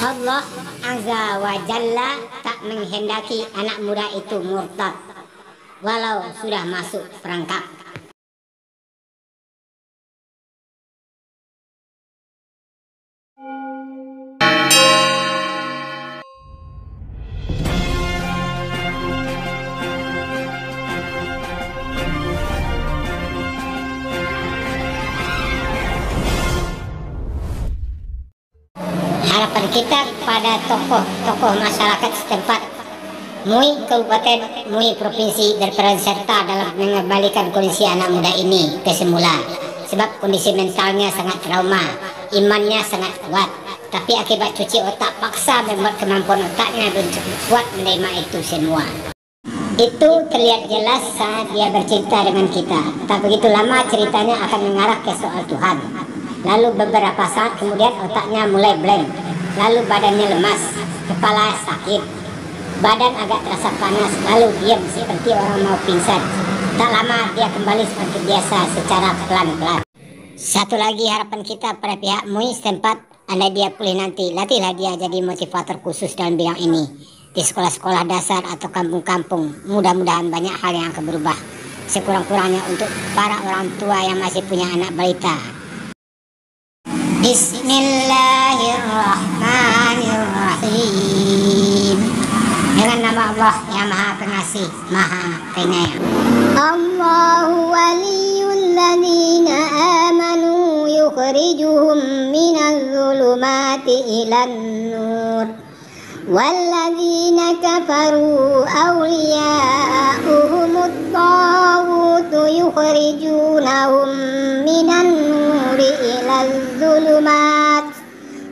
Allah Azza wa Jalla tak menghendaki anak muda itu murtad walau sudah masuk perangkap. Harapan kita kepada tokoh-tokoh masyarakat setempat, MUI Kabupaten, MUI Provinsi berperan serta dalam mengembalikan kondisi anak muda ini ke semula. Sebab kondisi mentalnya sangat trauma, imannya sangat kuat. Tapi akibat cuci otak paksa membuat kemampuan otaknya belum cukup kuat menerima itu semua. Itu terlihat jelas saat dia bercerita dengan kita. Tak begitu lama ceritanya akan mengarah ke soal Tuhan. Lalu beberapa saat kemudian otaknya mulai blank. Lalu badannya lemas, kepala sakit, badan agak terasa panas, lalu diam seperti orang mau pingsan. Tak lama dia kembali seperti biasa secara pelan-pelan. Satu lagi harapan kita pada pihak MUI setempat, andai dia pulih nanti, latihlah dia jadi motivator khusus dalam bidang ini. Di sekolah-sekolah dasar atau kampung-kampung, mudah-mudahan banyak hal yang akan berubah. Sekurang-kurangnya untuk para orang tua yang masih punya anak balita. Bismillahirrahmanirrahim. Dengan nama Allah yang Maha Pengasih, Maha Penyayang. Allahu waliyul ladzina amanu yukhrijuhum minadh dhulumati ilan nur. Walladzina kafaru awliya'uhumut taghutu yukhrijunahum minan nuri ilal zulumat.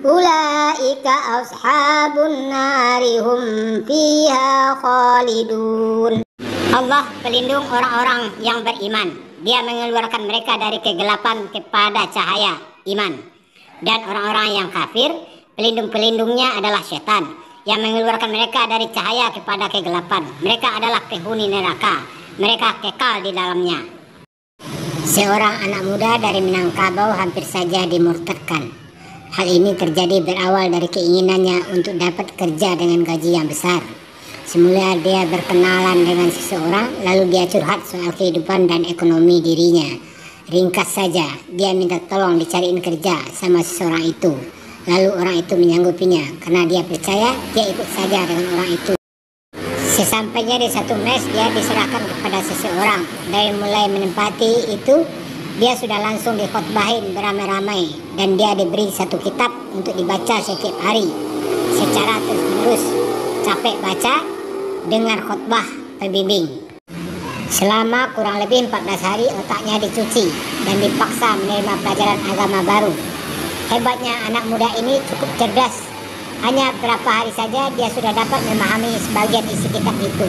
Ulaika ashabun nari hum fiha khalidun. Allah pelindung orang-orang yang beriman. Dia mengeluarkan mereka dari kegelapan kepada cahaya iman. Dan orang-orang yang kafir, pelindung-pelindungnya adalah setan yang mengeluarkan mereka dari cahaya kepada kegelapan. Mereka adalah penghuni neraka. Mereka kekal di dalamnya. Seorang anak muda dari Minangkabau hampir saja dimurtadkan. Hal ini terjadi berawal dari keinginannya untuk dapat kerja dengan gaji yang besar. Semula dia berkenalan dengan seseorang, lalu dia curhat soal kehidupan dan ekonomi dirinya. Ringkas saja, dia minta tolong dicariin kerja sama seseorang itu. Lalu orang itu menyanggupinya, karena dia percaya, dia ikut saja dengan orang itu. Sesampainya di satu mes, dia diserahkan kepada seseorang. Dari mulai menempati itu, dia sudah langsung dikhotbahin beramai-ramai. Dan dia diberi satu kitab untuk dibaca setiap hari. Secara terus-menerus, capek baca, dengar khotbah pembimbing. Selama kurang lebih 14 hari otaknya dicuci dan dipaksa menerima pelajaran agama baru. Hebatnya anak muda ini cukup cerdas. Hanya beberapa hari saja dia sudah dapat memahami sebagian isi kitab itu.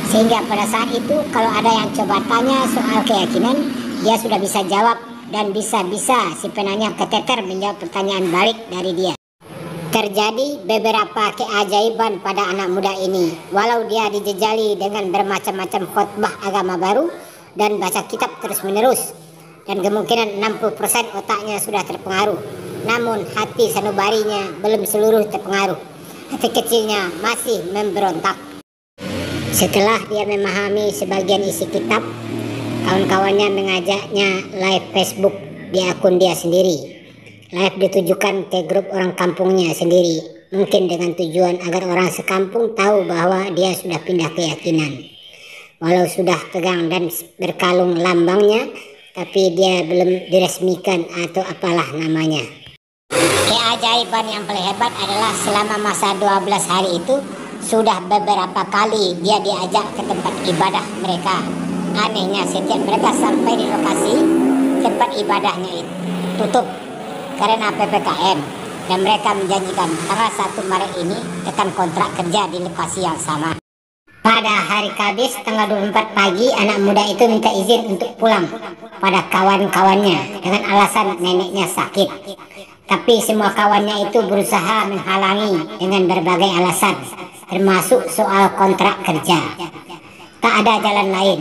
Sehingga pada saat itu kalau ada yang coba tanya soal keyakinan, dia sudah bisa jawab dan bisa-bisa si penanya keteter menjawab pertanyaan balik dari dia. Terjadi beberapa keajaiban pada anak muda ini. Walau dia dijejali dengan bermacam-macam khotbah agama baru dan baca kitab terus-menerus. Dan kemungkinan 60% otaknya sudah terpengaruh. Namun hati sanubarinya belum seluruh terpengaruh. Hati kecilnya masih memberontak. Setelah dia memahami sebagian isi kitab, kawan-kawannya mengajaknya live Facebook di akun dia sendiri. Live ditujukan ke grup orang kampungnya sendiri. Mungkin dengan tujuan agar orang sekampung tahu bahwa dia sudah pindah keyakinan. Walau sudah pegang dan berkalung lambangnya, tapi dia belum diresmikan atau apalah namanya. Keajaiban yang paling hebat adalah selama masa 12 hari itu sudah beberapa kali dia diajak ke tempat ibadah mereka. Anehnya setiap mereka sampai di lokasi tempat ibadahnya itu tutup karena PPKM, dan mereka menjanjikan tanggal 1 Maret ini akan kontrak kerja di lokasi yang sama. Pada hari Kamis tanggal 24 pagi, anak muda itu minta izin untuk pulang pada kawan-kawannya dengan alasan neneknya sakit. Tapi semua kawannya itu berusaha menghalangi dengan berbagai alasan, termasuk soal kontrak kerja. Tak ada jalan lain,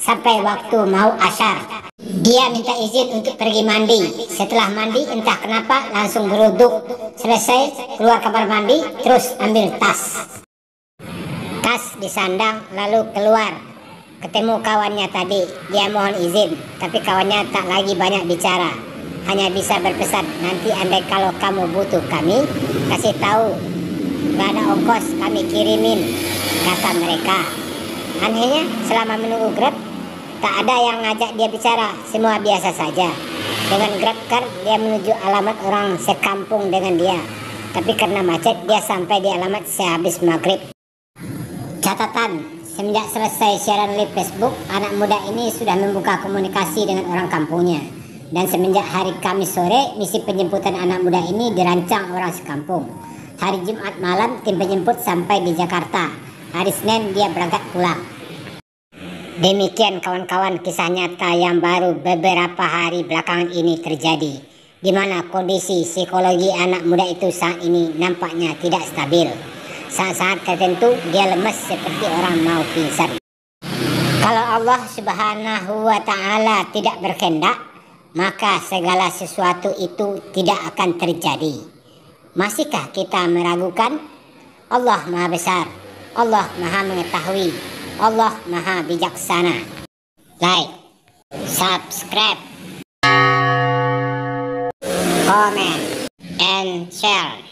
sampai waktu mau asyar. Dia minta izin untuk pergi mandi. Setelah mandi entah kenapa langsung beruduk. Selesai keluar kamar mandi terus ambil tas. Tas disandang lalu keluar. Ketemu kawannya tadi. Dia mohon izin, tapi kawannya tak lagi banyak bicara. Hanya bisa berpesan, nanti andai kalau kamu butuh kami, kasih tahu. Gak ada ongkos kami kirimin, kata mereka. Anehnya selama menunggu Grab tak ada yang ngajak dia bicara, semua biasa saja. Dengan Grab Car dia menuju alamat orang sekampung dengan dia. Tapi karena macet dia sampai di alamat sehabis maghrib. Catatan, semenjak selesai siaran live Facebook, anak muda ini sudah membuka komunikasi dengan orang kampungnya. Dan semenjak hari Kamis sore, misi penjemputan anak muda ini dirancang orang sekampung. Hari Jumat malam tim penjemput sampai di Jakarta. Hari Senin dia berangkat pulang. Demikian kawan-kawan kisah nyata yang baru beberapa hari belakangan ini terjadi, di mana kondisi psikologi anak muda itu saat ini nampaknya tidak stabil. Saat-saat tertentu dia lemas seperti orang mau pingsan. Kalau Allah Subhanahu wa Ta'ala tidak berkehendak, maka segala sesuatu itu tidak akan terjadi. Masihkah kita meragukan? Allah Maha Besar, Allah Maha Mengetahui, Allah Maha Bijaksana. Like, subscribe, comment, and share.